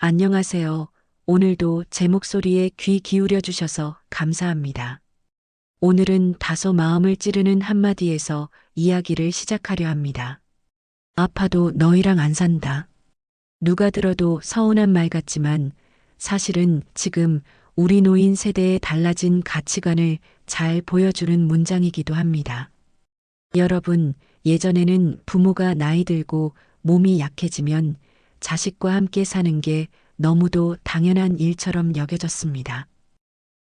안녕하세요. 오늘도 제 목소리에 귀 기울여 주셔서 감사합니다. 오늘은 다소 마음을 찌르는 한마디에서 이야기를 시작하려 합니다. 아파도 너희랑 안 산다. 누가 들어도 서운한 말 같지만 사실은 지금 우리 노인 세대의 달라진 가치관을 잘 보여주는 문장이기도 합니다. 여러분, 예전에는 부모가 나이 들고 몸이 약해지면 자식과 함께 사는 게 너무도 당연한 일처럼 여겨졌습니다.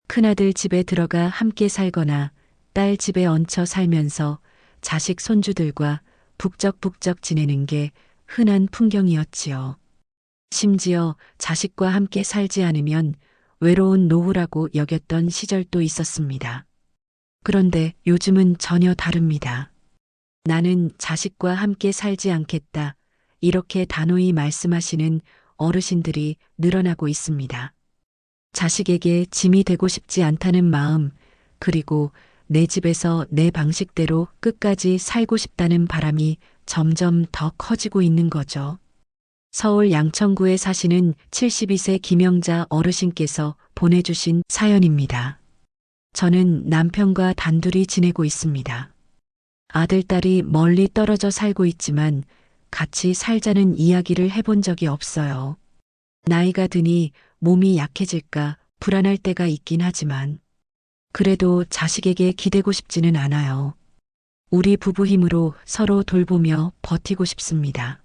큰아들 집에 들어가 함께 살거나 딸 집에 얹혀 살면서 자식 손주들과 북적북적 지내는 게 흔한 풍경이었지요. 심지어 자식과 함께 살지 않으면 외로운 노후라고 여겼던 시절도 있었습니다. 그런데 요즘은 전혀 다릅니다. 나는 자식과 함께 살지 않겠다. 이렇게 단호히 말씀하시는 어르신들이 늘어나고 있습니다. 자식에게 짐이 되고 싶지 않다는 마음, 그리고 내 집에서 내 방식대로 끝까지 살고 싶다는 바람이 점점 더 커지고 있는 거죠. 서울 양천구에 사시는 72세 김영자 어르신께서 보내주신 사연입니다. 저는 남편과 단둘이 지내고 있습니다. 아들, 딸이 멀리 떨어져 살고 있지만 같이 살자는 이야기를 해본 적이 없어요. 나이가 드니 몸이 약해질까 불안할 때가 있긴 하지만 그래도 자식에게 기대고 싶지는 않아요. 우리 부부 힘으로 서로 돌보며 버티고 싶습니다.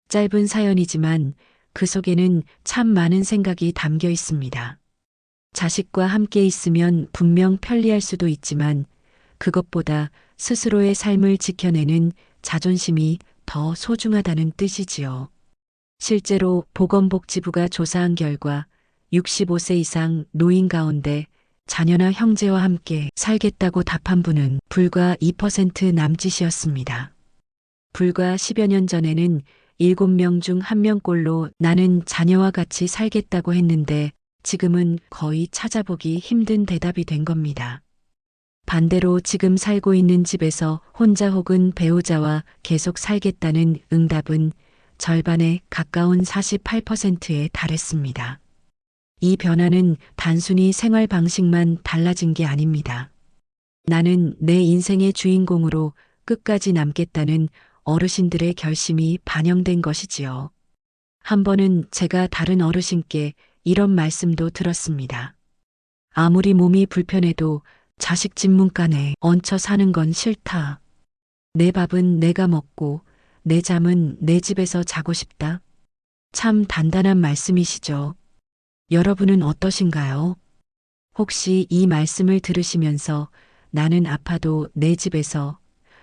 짧은 사연이지만 그 속에는 참 많은 생각이 담겨 있습니다. 자식과 함께 있으면 분명 편리할 수도 있지만 그것보다 스스로의 삶을 지켜내는 자존심이 더 소중하다는 뜻이지요. 실제로 보건복지부가 조사한 결과 65세 이상 노인 가운데 자녀나 형제와 함께 살겠다고 답한 분은 불과 2% 남짓이었습니다. 불과 10여 년 전에는 7명 중 1명꼴로 나는 자녀와 같이 살겠다고 했는데 지금은 거의 찾아보기 힘든 대답이 된 겁니다. 반대로 지금 살고 있는 집에서 혼자 혹은 배우자와 계속 살겠다는 응답은 절반에 가까운 48%에 달했습니다. 이 변화는 단순히 생활 방식만 달라진 게 아닙니다. 나는 내 인생의 주인공으로 끝까지 남겠다는 어르신들의 결심이 반영된 것이지요. 한 번은 제가 다른 어르신께 이런 말씀도 들었습니다. 아무리 몸이 불편해도 자식 집 문간에 얹혀 사는 건 싫다. 내 밥은 내가 먹고 내 잠은 내 집에서 자고 싶다. 참 단단한 말씀이시죠. 여러분은 어떠신가요? 혹시 이 말씀을 들으시면서 나는 아파도 내 집에서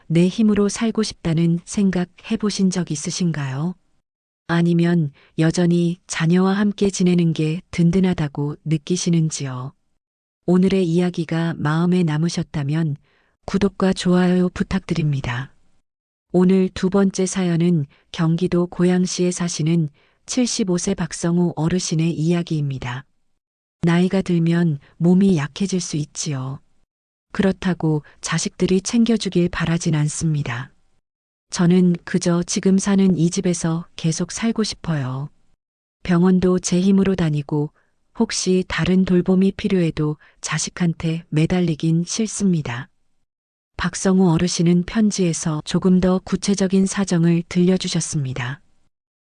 내 힘으로 살고 싶다는 생각 해보신 적 있으신가요? 아니면 여전히 자녀와 함께 지내는 게 든든하다고 느끼시는지요? 오늘의 이야기가 마음에 남으셨다면 구독과 좋아요 부탁드립니다. 오늘 두 번째 사연은 경기도 고양시에 사시는 75세 박성우 어르신의 이야기입니다. 나이가 들면 몸이 약해질 수 있지요. 그렇다고 자식들이 챙겨주길 바라진 않습니다. 저는 그저 지금 사는 이 집에서 계속 살고 싶어요. 병원도 제 힘으로 다니고 혹시 다른 돌봄이 필요해도 자식한테 매달리긴 싫습니다. 박성우 어르신은 편지에서 조금 더 구체적인 사정을 들려주셨습니다.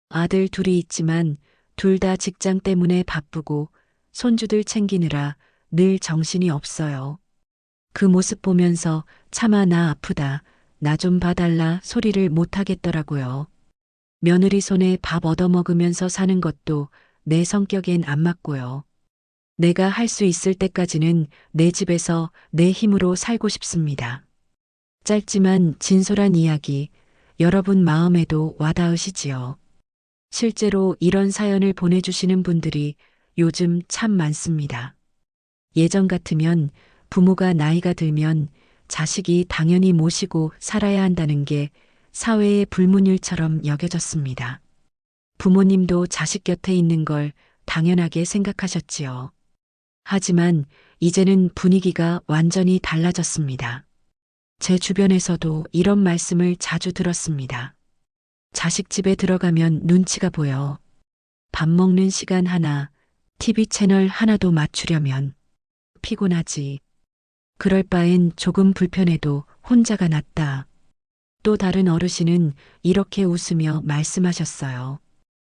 아들 둘이 있지만 둘 다 직장 때문에 바쁘고 손주들 챙기느라 늘 정신이 없어요. 그 모습 보면서 차마 나 아프다, 나 좀 봐달라 소리를 못 하겠더라고요. 며느리 손에 밥 얻어먹으면서 사는 것도 내 성격엔 안 맞고요. 내가 할 수 있을 때까지는 내 집에서 내 힘으로 살고 싶습니다. 짧지만 진솔한 이야기, 여러분 마음에도 와닿으시지요? 실제로 이런 사연을 보내주시는 분들이 요즘 참 많습니다. 예전 같으면 부모가 나이가 들면 자식이 당연히 모시고 살아야 한다는 게 사회의 불문율처럼 여겨졌습니다. 부모님도 자식 곁에 있는 걸 당연하게 생각하셨지요. 하지만 이제는 분위기가 완전히 달라졌습니다. 제 주변에서도 이런 말씀을 자주 들었습니다. 자식 집에 들어가면 눈치가 보여. 밥 먹는 시간 하나, TV 채널 하나도 맞추려면 피곤하지. 그럴 바엔 조금 불편해도 혼자가 낫다. 또 다른 어르신은 이렇게 웃으며 말씀하셨어요.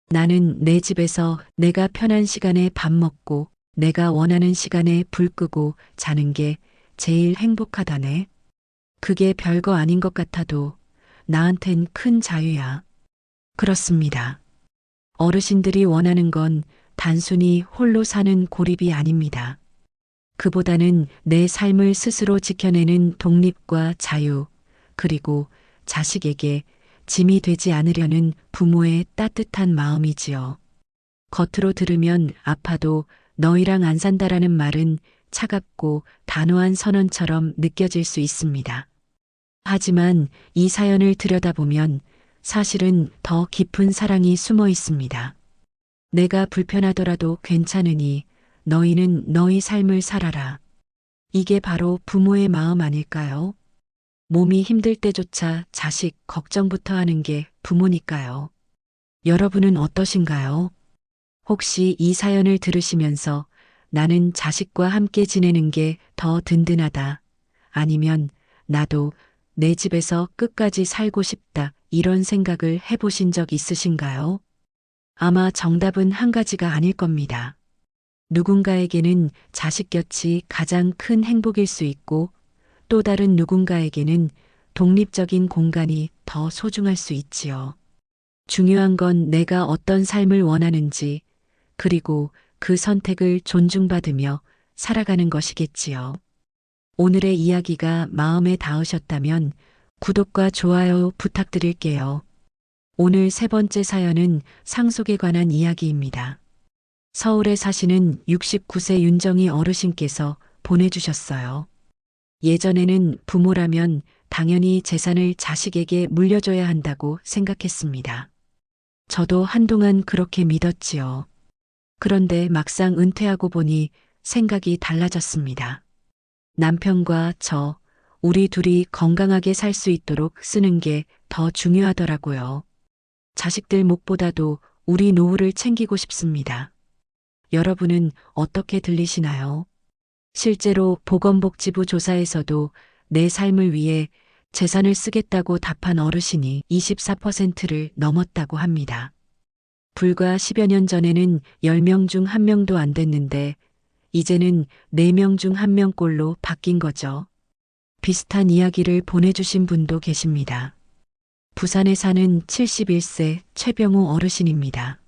나는 내 집에서 내가 편한 시간에 밥 먹고 내가 원하는 시간에 불 끄고 자는 게 제일 행복하다네. 그게 별거 아닌 것 같아도 나한텐 큰 자유야. 그렇습니다. 어르신들이 원하는 건 단순히 홀로 사는 고립이 아닙니다. 그보다는 내 삶을 스스로 지켜내는 독립과 자유, 그리고 자식에게 짐이 되지 않으려는 부모의 따뜻한 마음이지요. 겉으로 들으면 아파도 너희랑 안 산다라는 말은 차갑고 단호한 선언처럼 느껴질 수 있습니다. 하지만 이 사연을 들여다보면 사실은 더 깊은 사랑이 숨어 있습니다. 내가 불편하더라도 괜찮으니 너희는 너희 삶을 살아라. 이게 바로 부모의 마음 아닐까요? 몸이 힘들 때조차 자식 걱정부터 하는 게 부모니까요. 여러분은 어떠신가요? 혹시 이 사연을 들으시면서 나는 자식과 함께 지내는 게 더 든든하다. 아니면 나도 내 집에서 끝까지 살고 싶다. 이런 생각을 해보신 적 있으신가요? 아마 정답은 한 가지가 아닐 겁니다. 누군가에게는 자식 곁이 가장 큰 행복일 수 있고 또 다른 누군가에게는 독립적인 공간이 더 소중할 수 있지요. 중요한 건 내가 어떤 삶을 원하는지 그리고 그 선택을 존중받으며 살아가는 것이겠지요. 오늘의 이야기가 마음에 닿으셨다면 구독과 좋아요 부탁드릴게요. 오늘 세 번째 사연은 상속에 관한 이야기입니다. 서울에 사시는 69세 윤정희 어르신께서 보내주셨어요. 예전에는 부모라면 당연히 재산을 자식에게 물려줘야 한다고 생각했습니다. 저도 한동안 그렇게 믿었지요. 그런데 막상 은퇴하고 보니 생각이 달라졌습니다. 남편과 저, 우리 둘이 건강하게 살 수 있도록 쓰는 게 더 중요하더라고요. 자식들 몫보다도 우리 노후를 챙기고 싶습니다. 여러분은 어떻게 들리시나요? 실제로 보건복지부 조사에서도 내 삶을 위해 재산을 쓰겠다고 답한 어르신이 24%를 넘었다고 합니다. 불과 10여 년 전에는 10명 중 1명도 안 됐는데 이제는 4명 중 1명꼴로 바뀐 거죠. 비슷한 이야기를 보내주신 분도 계십니다. 부산에 사는 71세 최병우 어르신입니다.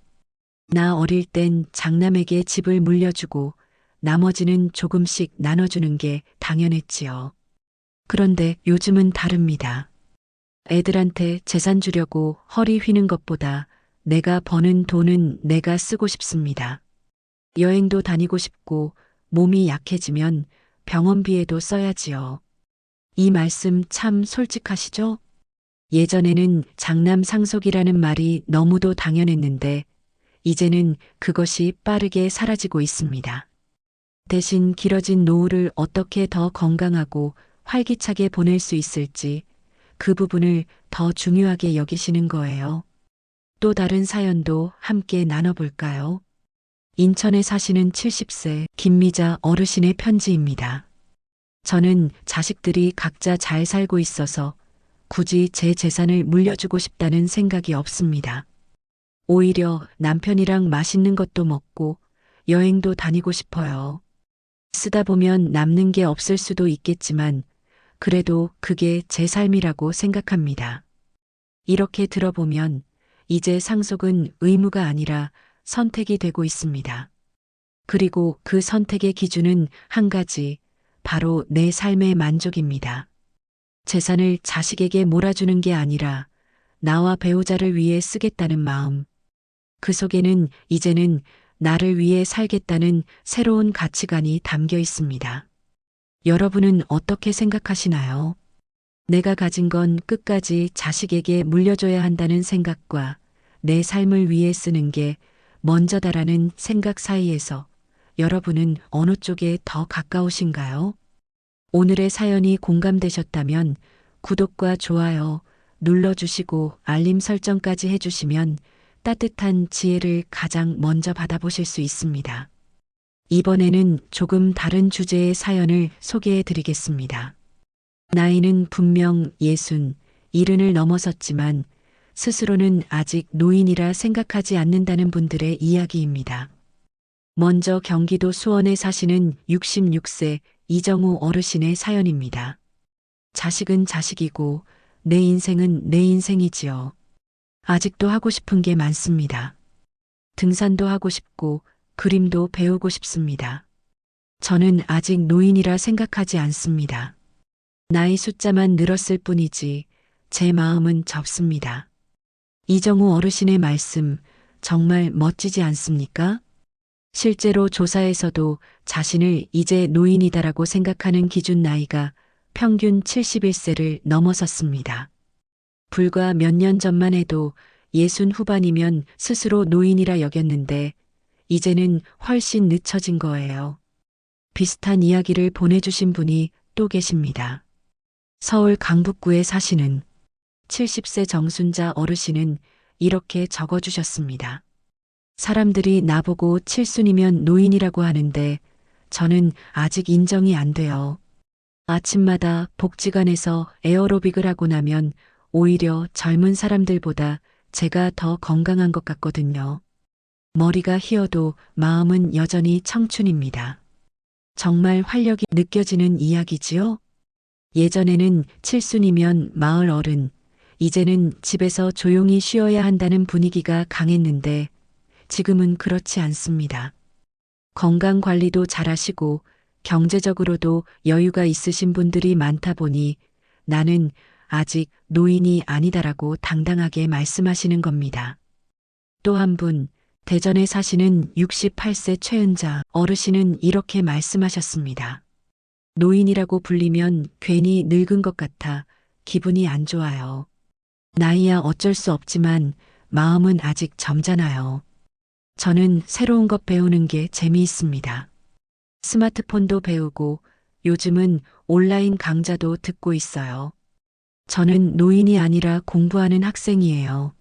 나 어릴 땐 장남에게 집을 물려주고 나머지는 조금씩 나눠주는 게 당연했지요. 그런데 요즘은 다릅니다. 애들한테 재산 주려고 허리 휘는 것보다 내가 버는 돈은 내가 쓰고 싶습니다. 여행도 다니고 싶고 몸이 약해지면 병원비에도 써야지요. 이 말씀 참 솔직하시죠? 예전에는 장남 상속이라는 말이 너무도 당연했는데 이제는 그것이 빠르게 사라지고 있습니다. 대신 길어진 노후를 어떻게 더 건강하고 활기차게 보낼 수 있을지 그 부분을 더 중요하게 여기시는 거예요. 또 다른 사연도 함께 나눠볼까요? 인천에 사시는 70세 김미자 어르신의 편지입니다. 저는 자식들이 각자 잘 살고 있어서 굳이 제 재산을 물려주고 싶다는 생각이 없습니다. 오히려 남편이랑 맛있는 것도 먹고 여행도 다니고 싶어요. 쓰다 보면 남는 게 없을 수도 있겠지만 그래도 그게 제 삶이라고 생각합니다. 이렇게 들어보면 이제 상속은 의무가 아니라 선택이 되고 있습니다. 그리고 그 선택의 기준은 한 가지, 바로 내 삶의 만족입니다. 재산을 자식에게 몰아주는 게 아니라 나와 배우자를 위해 쓰겠다는 마음. 그 속에는 이제는 나를 위해 살겠다는 새로운 가치관이 담겨 있습니다. 여러분은 어떻게 생각하시나요? 내가 가진 건 끝까지 자식에게 물려줘야 한다는 생각과 내 삶을 위해 쓰는 게 먼저다라는 생각 사이에서 여러분은 어느 쪽에 더 가까우신가요? 오늘의 사연이 공감되셨다면 구독과 좋아요 눌러주시고 알림 설정까지 해주시면 따뜻한 지혜를 가장 먼저 받아보실 수 있습니다. 이번에는 조금 다른 주제의 사연을 소개해 드리겠습니다. 나이는 분명 60, 70을 넘어섰지만 스스로는 아직 노인이라 생각하지 않는다는 분들의 이야기입니다. 먼저 경기도 수원에 사시는 66세 이정우 어르신의 사연입니다. 자식은 자식이고 내 인생은 내 인생이지요. 아직도 하고 싶은 게 많습니다. 등산도 하고 싶고 그림도 배우고 싶습니다. 저는 아직 노인이라 생각하지 않습니다. 나이 숫자만 늘었을 뿐이지 제 마음은 접습니다. 이정우 어르신의 말씀 정말 멋지지 않습니까? 실제로 조사에서도 자신을 이제 노인이다라고 생각하는 기준 나이가 평균 71세를 넘어섰습니다. 불과 몇 년 전만 해도 60 후반이면 스스로 노인이라 여겼는데 이제는 훨씬 늦춰진 거예요. 비슷한 이야기를 보내주신 분이 또 계십니다. 서울 강북구에 사시는 70세 정순자 어르신은 이렇게 적어주셨습니다. 사람들이 나보고 7순이면 노인이라고 하는데 저는 아직 인정이 안 돼요. 아침마다 복지관에서 에어로빅을 하고 나면 오히려 젊은 사람들보다 제가 더 건강한 것 같거든요. 머리가 휘어도 마음은 여전히 청춘입니다. 정말 활력이 느껴지는 이야기지요? 예전에는 7순이면 마을 어른, 이제는 집에서 조용히 쉬어야 한다는 분위기가 강했는데 지금은 그렇지 않습니다. 건강 관리도 잘하시고 경제적으로도 여유가 있으신 분들이 많다 보니 나는 아직 노인이 아니다라고 당당하게 말씀하시는 겁니다. 또 한 분, 대전에 사시는 68세 최은자 어르신은 이렇게 말씀하셨습니다. 노인이라고 불리면 괜히 늙은 것 같아 기분이 안 좋아요. 나이야 어쩔 수 없지만 마음은 아직 젊잖아요. 저는 새로운 것 배우는 게 재미있습니다. 스마트폰도 배우고 요즘은 온라인 강좌도 듣고 있어요. 저는 노인이 아니라 공부하는 학생이에요.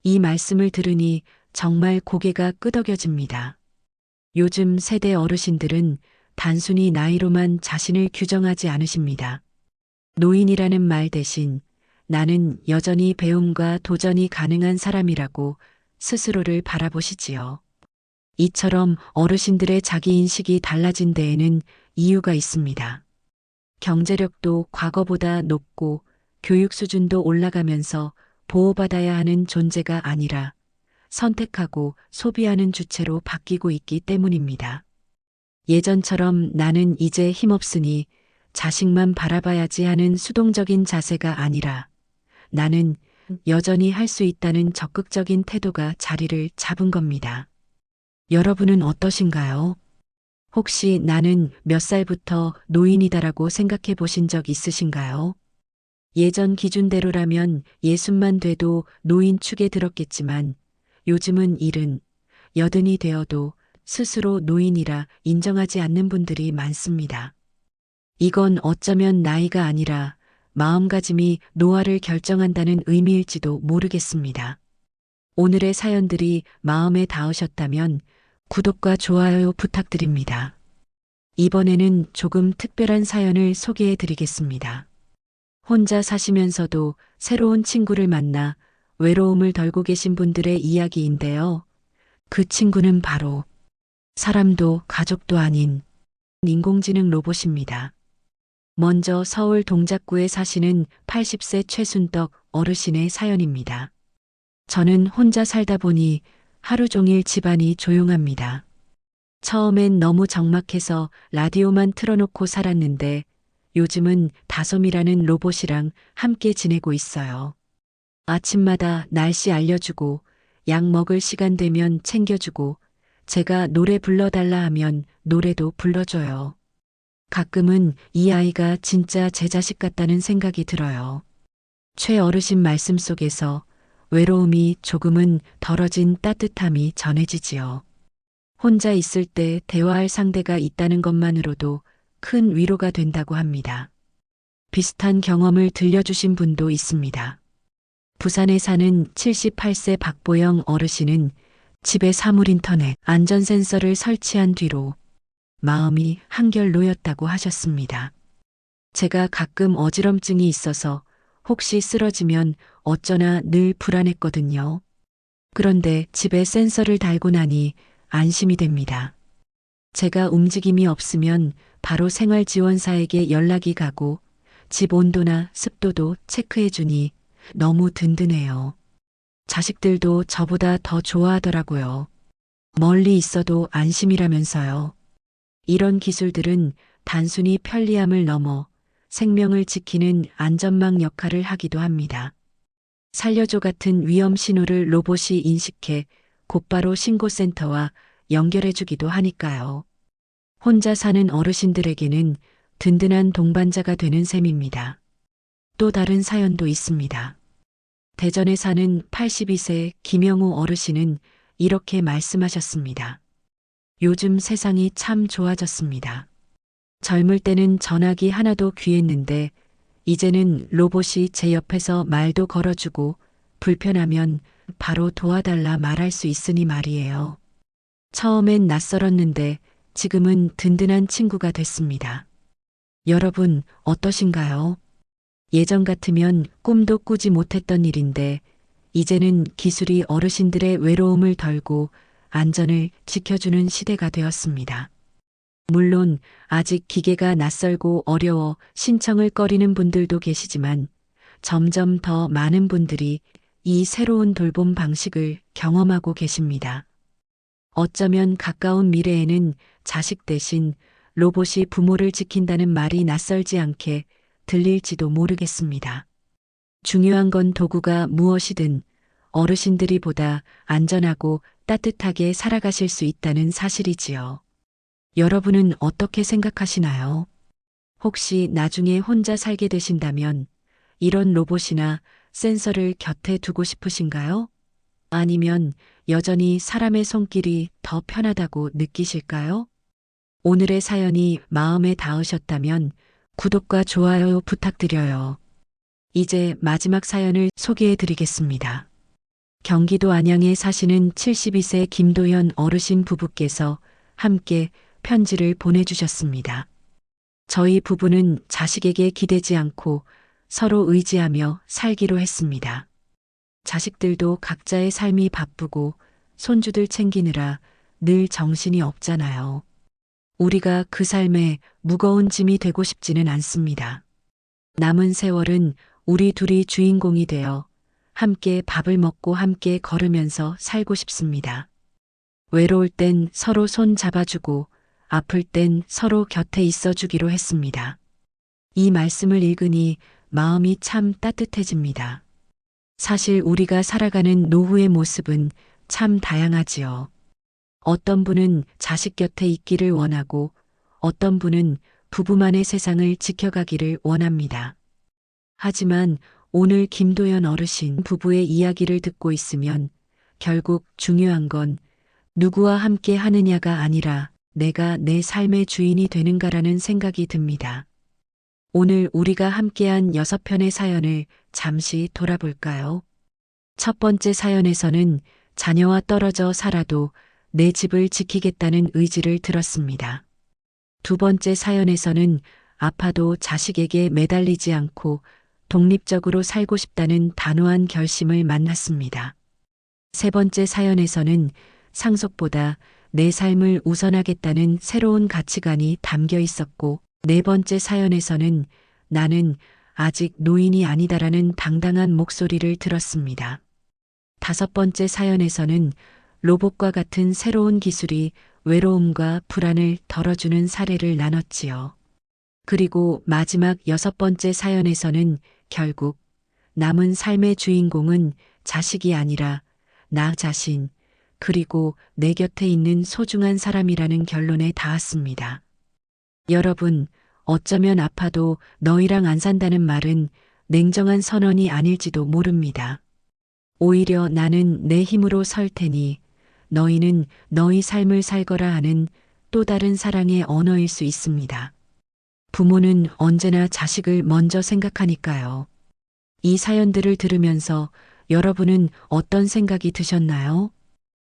이 말씀을 들으니 정말 고개가 끄덕여집니다. 요즘 세대 어르신들은 단순히 나이로만 자신을 규정하지 않으십니다. 노인이라는 말 대신 나는 여전히 배움과 도전이 가능한 사람이라고 스스로를 바라보시지요. 이처럼 어르신들의 자기인식이 달라진 데에는 이유가 있습니다. 경제력도 과거보다 높고 교육 수준도 올라가면서 보호받아야 하는 존재가 아니라 선택하고 소비하는 주체로 바뀌고 있기 때문입니다. 예전처럼 나는 이제 힘없으니 자식만 바라봐야지 하는 수동적인 자세가 아니라 나는 여전히 할 수 있다는 적극적인 태도가 자리를 잡은 겁니다. 여러분은 어떠신가요? 혹시 나는 몇 살부터 노인이다라고 생각해 보신 적 있으신가요? 예전 기준대로라면 60만 돼도 노인 축에 들었겠지만 요즘은 70, 80이 되어도 스스로 노인이라 인정하지 않는 분들이 많습니다. 이건 어쩌면 나이가 아니라 마음가짐이 노화를 결정한다는 의미일지도 모르겠습니다. 오늘의 사연들이 마음에 닿으셨다면 구독과 좋아요 부탁드립니다. 이번에는 조금 특별한 사연을 소개해 드리겠습니다. 혼자 사시면서도 새로운 친구를 만나 외로움을 덜고 계신 분들의 이야기인데요. 그 친구는 바로 사람도 가족도 아닌 인공지능 로봇입니다. 먼저 서울 동작구에 사시는 80세 최순덕 어르신의 사연입니다. 저는 혼자 살다 보니 하루 종일 집안이 조용합니다. 처음엔 너무 적막해서 라디오만 틀어놓고 살았는데 요즘은 다솜이라는 로봇이랑 함께 지내고 있어요. 아침마다 날씨 알려주고 약 먹을 시간 되면 챙겨주고 제가 노래 불러달라 하면 노래도 불러줘요. 가끔은 이 아이가 진짜 제 자식 같다는 생각이 들어요. 최 어르신 말씀 속에서 외로움이 조금은 덜어진 따뜻함이 전해지지요. 혼자 있을 때 대화할 상대가 있다는 것만으로도 큰 위로가 된다고 합니다. 비슷한 경험을 들려주신 분도 있습니다. 부산에 사는 78세 박보영 어르신은 집에 사물 인터넷 안전 센서를 설치한 뒤로 마음이 한결 놓였다고 하셨습니다. 제가 가끔 어지럼증이 있어서 혹시 쓰러지면 어쩌나 늘 불안했거든요. 그런데 집에 센서를 달고 나니 안심이 됩니다. 제가 움직임이 없으면 바로 생활지원사에게 연락이 가고 집 온도나 습도도 체크해 주니 너무 든든해요. 자식들도 저보다 더 좋아하더라고요. 멀리 있어도 안심이라면서요. 이런 기술들은 단순히 편리함을 넘어 생명을 지키는 안전망 역할을 하기도 합니다. 살려줘 같은 위험 신호를 로봇이 인식해 곧바로 신고센터와 연결해 주기도 하니까요. 혼자 사는 어르신들에게는 든든한 동반자가 되는 셈입니다. 또 다른 사연도 있습니다. 대전에 사는 82세 김영우 어르신은 이렇게 말씀하셨습니다. 요즘 세상이 참 좋아졌습니다. 젊을 때는 전화기 하나도 귀했는데 이제는 로봇이 제 옆에서 말도 걸어주고 불편하면 바로 도와달라 말할 수 있으니 말이에요. 처음엔 낯설었는데 지금은 든든한 친구가 됐습니다. 여러분 어떠신가요? 예전 같으면 꿈도 꾸지 못했던 일인데 이제는 기술이 어르신들의 외로움을 덜고 안전을 지켜주는 시대가 되었습니다. 물론 아직 기계가 낯설고 어려워 신청을 꺼리는 분들도 계시지만 점점 더 많은 분들이 이 새로운 돌봄 방식을 경험하고 계십니다. 어쩌면 가까운 미래에는 자식 대신 로봇이 부모를 지킨다는 말이 낯설지 않게 들릴지도 모르겠습니다. 중요한 건 도구가 무엇이든 어르신들이 보다 안전하고 따뜻하게 살아가실 수 있다는 사실이지요. 여러분은 어떻게 생각하시나요? 혹시 나중에 혼자 살게 되신다면 이런 로봇이나 센서를 곁에 두고 싶으신가요? 아니면 여전히 사람의 손길이 더 편하다고 느끼실까요? 오늘의 사연이 마음에 닿으셨다면 구독과 좋아요 부탁드려요. 이제 마지막 사연을 소개해 드리겠습니다. 경기도 안양에 사시는 72세 김도현 어르신 부부께서 함께 편지를 보내주셨습니다. 저희 부부는 자식에게 기대지 않고 서로 의지하며 살기로 했습니다. 자식들도 각자의 삶이 바쁘고 손주들 챙기느라 늘 정신이 없잖아요. 우리가 그 삶에 무거운 짐이 되고 싶지는 않습니다. 남은 세월은 우리 둘이 주인공이 되어 함께 밥을 먹고 함께 걸으면서 살고 싶습니다. 외로울 땐 서로 손 잡아주고 아플 땐 서로 곁에 있어주기로 했습니다. 이 말씀을 읽으니 마음이 참 따뜻해집니다. 사실 우리가 살아가는 노후의 모습은 참 다양하지요. 어떤 분은 자식 곁에 있기를 원하고 어떤 분은 부부만의 세상을 지켜가기를 원합니다. 하지만 오늘 김도연 어르신 부부의 이야기를 듣고 있으면 결국 중요한 건 누구와 함께 하느냐가 아니라 내가 내 삶의 주인이 되는가라는 생각이 듭니다. 오늘 우리가 함께한 6편의 사연을 잠시 돌아볼까요? 첫 번째 사연에서는 자녀와 떨어져 살아도 내 집을 지키겠다는 의지를 들었습니다. 두 번째 사연에서는 아파도 자식에게 매달리지 않고 독립적으로 살고 싶다는 단호한 결심을 만났습니다. 세 번째 사연에서는 상속보다 내 삶을 우선하겠다는 새로운 가치관이 담겨 있었고, 네 번째 사연에서는 나는 아직 노인이 아니다라는 당당한 목소리를 들었습니다. 다섯 번째 사연에서는 로봇과 같은 새로운 기술이 외로움과 불안을 덜어주는 사례를 나눴지요. 그리고 마지막 여섯 번째 사연에서는 결국 남은 삶의 주인공은 자식이 아니라 나 자신, 그리고 내 곁에 있는 소중한 사람이라는 결론에 닿았습니다. 여러분, 어쩌면 아파도 너희랑 안 산다는 말은 냉정한 선언이 아닐지도 모릅니다. 오히려 나는 내 힘으로 설 테니 너희는 너희 삶을 살거라 하는 또 다른 사랑의 언어일 수 있습니다. 부모는 언제나 자식을 먼저 생각하니까요. 이 사연들을 들으면서 여러분은 어떤 생각이 드셨나요?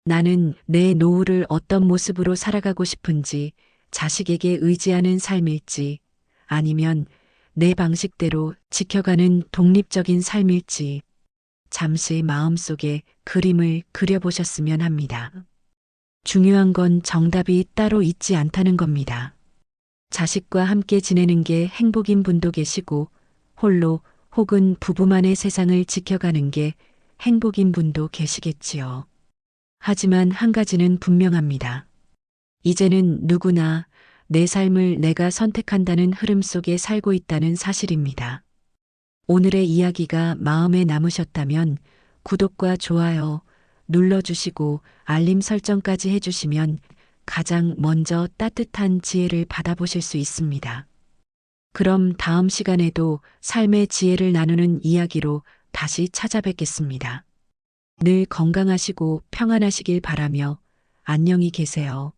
나는 내 노후를 어떤 모습으로 살아가고 싶은지, 자식에게 의지하는 삶일지, 아니면 내 방식대로 지켜가는 독립적인 삶일지, 잠시 마음속에 그림을 그려보셨으면 합니다. 중요한 건 정답이 따로 있지 않다는 겁니다. 자식과 함께 지내는 게 행복인 분도 계시고, 홀로 혹은 부부만의 세상을 지켜가는 게 행복인 분도 계시겠지요. 하지만 한 가지는 분명합니다. 이제는 누구나 내 삶을 내가 선택한다는 흐름 속에 살고 있다는 사실입니다. 오늘의 이야기가 마음에 남으셨다면 구독과 좋아요 눌러주시고 알림 설정까지 해주시면 가장 먼저 따뜻한 지혜를 받아보실 수 있습니다. 그럼 다음 시간에도 삶의 지혜를 나누는 이야기로 다시 찾아뵙겠습니다. 늘 건강하시고 평안하시길 바라며 안녕히 계세요.